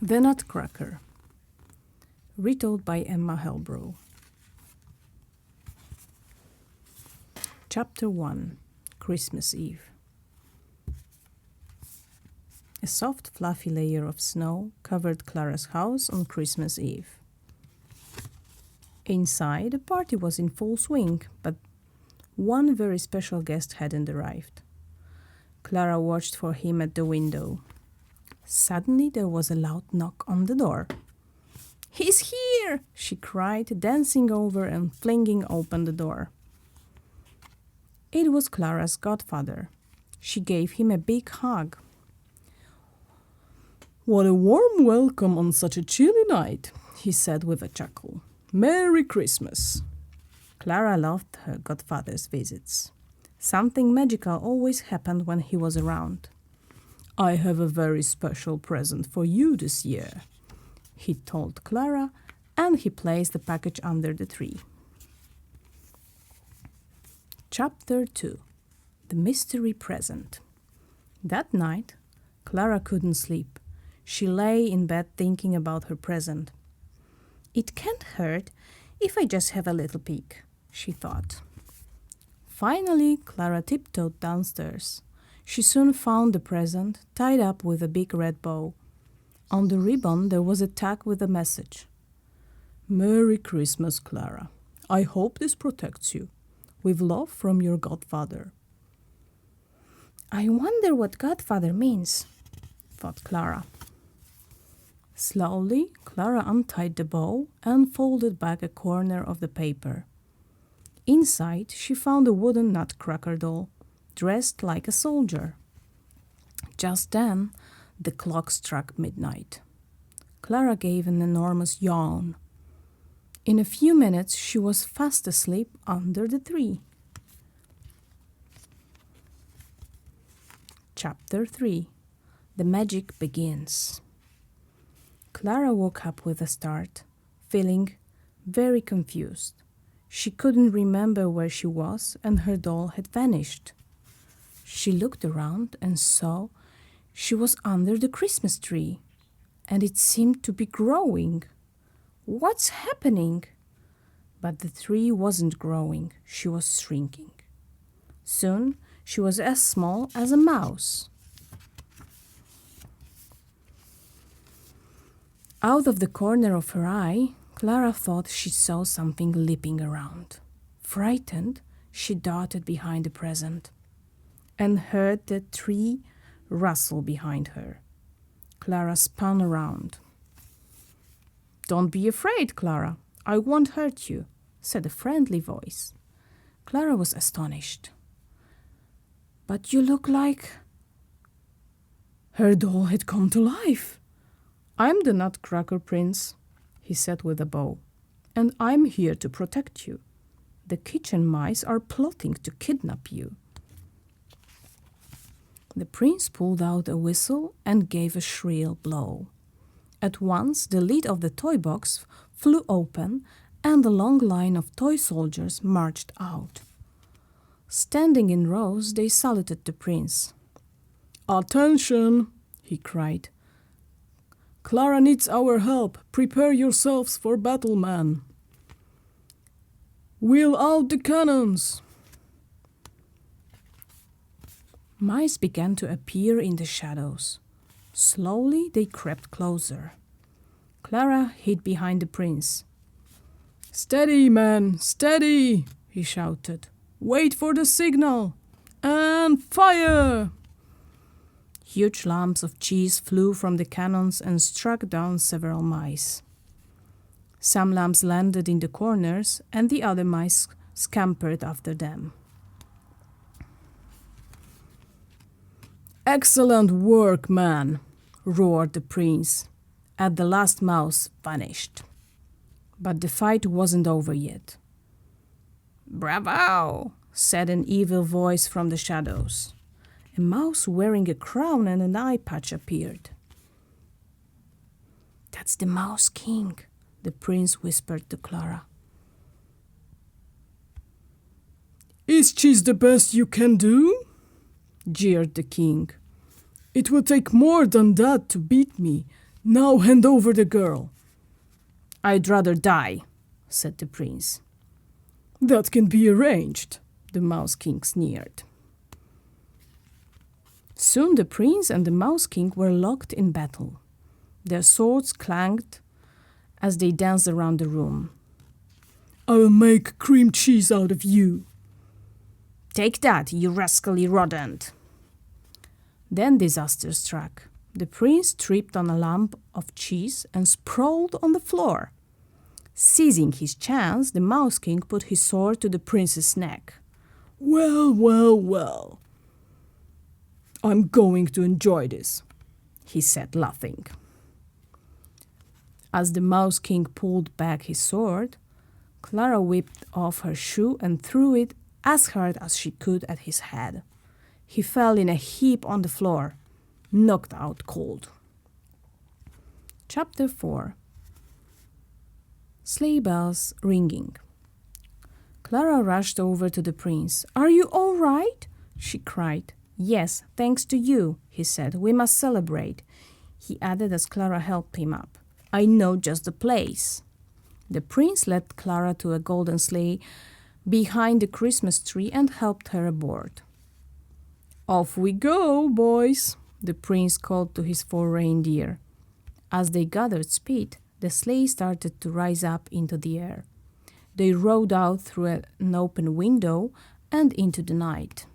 The Nutcracker, retold by Emma Helbrow. Chapter 1, Christmas Eve. A soft, fluffy layer of snow covered Clara's house on Christmas Eve. Inside, the party was in full swing, but one very special guest hadn't arrived. Clara watched for him at the window. Suddenly there was a loud knock on the door. "He's here!" she cried, dancing over and flinging open the door. It was Clara's godfather. She gave him a big hug. "What a warm welcome on such a chilly night," he said with a chuckle. "Merry Christmas." Clara loved her godfather's visits. Something magical always happened when he was around. "I have a very special present for you this year," he told Clara, and he placed the package under the tree. Chapter 2, The Mystery Present. That night, Clara couldn't sleep. She lay in bed thinking about her present. "It can't hurt if I just have a little peek," she thought. Finally, Clara tiptoed downstairs. She soon found the present, tied up with a big red bow. On the ribbon there was a tag with a message. "Merry Christmas, Clara. I hope this protects you. With love from your godfather." "I wonder what godfather means," thought Clara. Slowly, Clara untied the bow and folded back a corner of the paper. Inside, she found a wooden Nutcracker doll, dressed like a soldier. Just then, the clock struck midnight. Clara gave an enormous yawn. In a few minutes, she was fast asleep under the tree. Chapter 3, The Magic Begins. Clara woke up with a start, feeling very confused. She couldn't remember where she was, and her doll had vanished. She looked around and saw she was under the Christmas tree, and it seemed to be growing. "What's happening?" But the tree wasn't growing, she was shrinking. Soon she was as small as a mouse. Out of the corner of her eye, Clara thought she saw something leaping around. Frightened, she darted behind the present and heard the tree rustle behind her. Clara spun around. "Don't be afraid, Clara. I won't hurt you," said a friendly voice. Clara was astonished. "But you look like..." Her doll had come to life. "I'm the Nutcracker Prince," he said with a bow, "and I'm here to protect you. The kitchen mice are plotting to kidnap you." The prince pulled out a whistle and gave a shrill blow. At once, the lid of the toy box flew open and a long line of toy soldiers marched out. Standing in rows, they saluted the prince. "Attention!" he cried. "Clara needs our help. Prepare yourselves for battle, men. Wheel out the cannons!" Mice began to appear in the shadows. Slowly they crept closer. Clara hid behind the prince. "Steady, men, steady!" he shouted. "Wait for the signal! And fire!" Huge lumps of cheese flew from the cannons and struck down several mice. Some lumps landed in the corners, and the other mice scampered after them. "Excellent work, man!" roared the prince, as the last mouse vanished. But the fight wasn't over yet. "Bravo!" said an evil voice from the shadows. A mouse wearing a crown and an eye patch appeared. "That's the Mouse King," the prince whispered to Clara. "Is cheese the best you can do?" jeered the king. "It will take more than that to beat me. Now hand over the girl." "I'd rather die," said the prince. "That can be arranged," the Mouse King sneered. Soon the prince and the Mouse King were locked in battle. Their swords clanked as they danced around the room. "I'll make cream cheese out of you." "Take that, you rascally rodent." Then disaster struck. The prince tripped on a lump of cheese and sprawled on the floor. Seizing his chance, the Mouse King put his sword to the prince's neck. "Well, well, well. I'm going to enjoy this," he said, laughing. As the Mouse King pulled back his sword, Clara whipped off her shoe and threw it as hard as she could at his head. He fell in a heap on the floor, knocked out cold. Chapter 4. Sleigh bells ringing. Clara rushed over to the prince. "Are you all right?" she cried. "Yes, thanks to you," he said. "We must celebrate," he added as Clara helped him up. "I know just the place." The prince led Clara to a golden sleigh behind the Christmas tree and helped her aboard. "Off we go, boys," the prince called to his 4 reindeer. As they gathered speed, the sleigh started to rise up into the air. They rode out through an open window and into the night.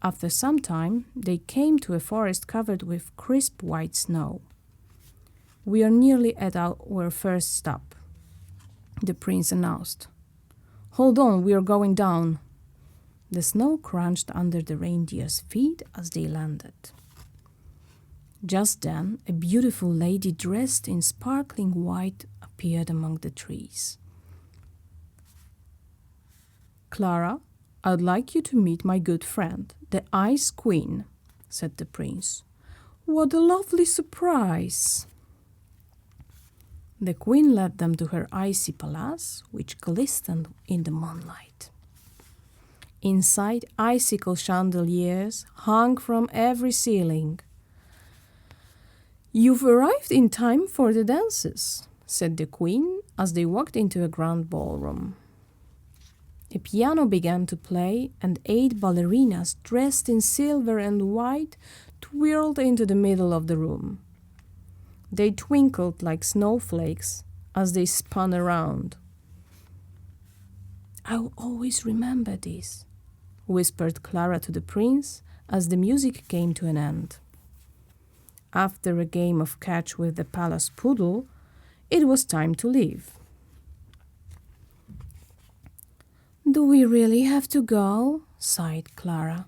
After some time, they came to a forest covered with crisp white snow. "We are nearly at our first stop," the prince announced. "Hold on, we are going down." The snow crunched under the reindeer's feet as they landed. Just then, a beautiful lady dressed in sparkling white appeared among the trees. "Clara, I'd like you to meet my good friend, the Ice Queen," said the prince. "What a lovely surprise!" The queen led them to her icy palace, which glistened in the moonlight. Inside, icicle chandeliers hung from every ceiling. "You've arrived in time for the dances," said the queen as they walked into a grand ballroom. A piano began to play, and 8 ballerinas dressed in silver and white twirled into the middle of the room. They twinkled like snowflakes as they spun around. "I'll always remember this," whispered Clara to the prince as the music came to an end. After a game of catch with the palace poodle, it was time to leave. "Do we really have to go?" sighed Clara.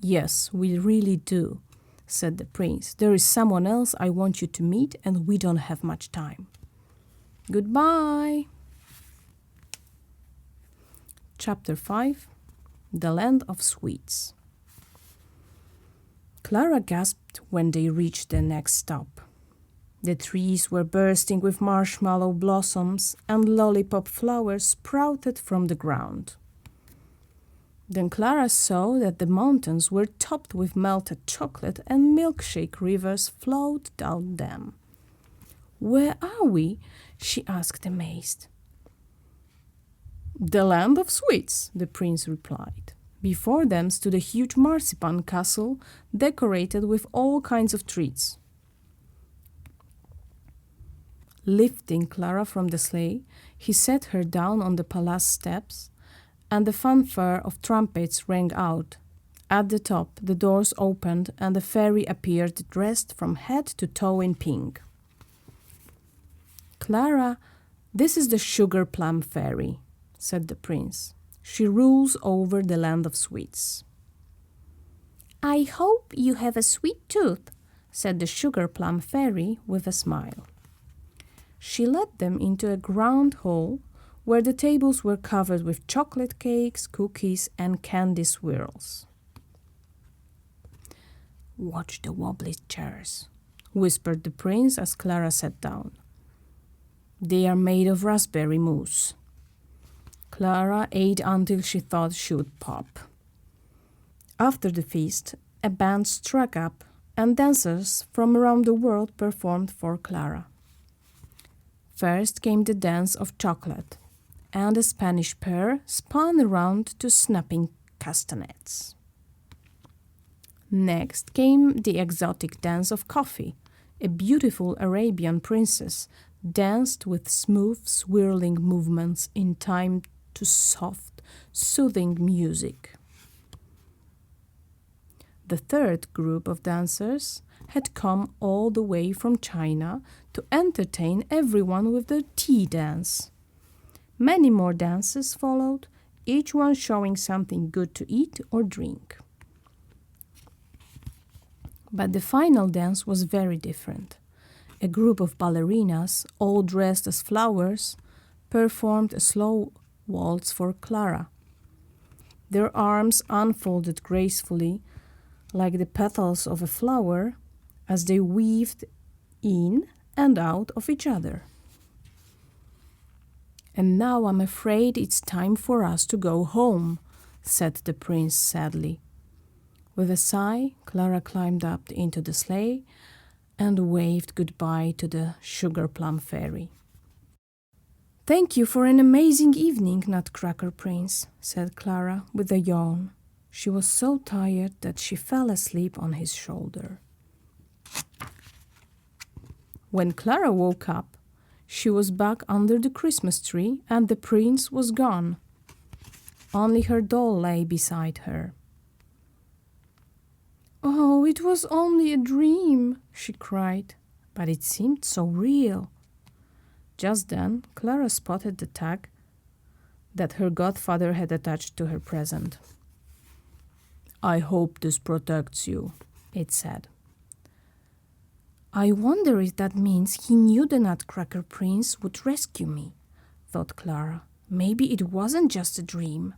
"Yes, we really do," said the prince. "There is someone else I want you to meet, and we don't have much time. Goodbye." Chapter 5. The Land of Sweets. Clara gasped when they reached the next stop. The trees were bursting with marshmallow blossoms, and lollipop flowers sprouted from the ground. Then Clara saw that the mountains were topped with melted chocolate, and milkshake rivers flowed down them. "Where are we?" she asked, amazed. "The Land of Sweets," the prince replied. Before them stood a huge marzipan castle decorated with all kinds of treats. Lifting Clara from the sleigh, he set her down on the palace steps, and the fanfare of trumpets rang out. At the top, the doors opened, and a fairy appeared dressed from head to toe in pink. "Clara, this is the Sugar Plum Fairy," said the prince. "She rules over the Land of Sweets." "I hope you have a sweet tooth," said the Sugar Plum Fairy with a smile. She led them into a grand hall where the tables were covered with chocolate cakes, cookies, and candy swirls. "Watch the wobbly chairs," whispered the prince as Clara sat down. "They are made of raspberry mousse." Clara ate until she thought she would pop. After the feast, a band struck up, and dancers from around the world performed for Clara. First came the dance of chocolate, and a Spanish pair spun around to snapping castanets. Next came the exotic dance of coffee. A beautiful Arabian princess danced with smooth, swirling movements in time to soft, soothing music. The third group of dancers had come all the way from China to entertain everyone with the tea dance. Many more dances followed, each one showing something good to eat or drink. But the final dance was very different. A group of ballerinas, all dressed as flowers, performed a slow waltz for Clara. Their arms unfolded gracefully, like the petals of a flower, as they weaved in and out of each other. "And now I'm afraid it's time for us to go home," said the prince sadly. With a sigh, Clara climbed up into the sleigh and waved goodbye to the sugar plum fairy. "Thank you for an amazing evening, Nutcracker Prince," said Clara with a yawn. She was so tired that she fell asleep on his shoulder. When Clara woke up, she was back under the Christmas tree and the prince was gone. Only her doll lay beside her. "Oh, it was only a dream," she cried, but it seemed so real. Just then, Clara spotted the tag that her godfather had attached to her present. "I hope this protects you," it said. "I wonder if that means he knew the Nutcracker Prince would rescue me," thought Clara. "Maybe it wasn't just a dream."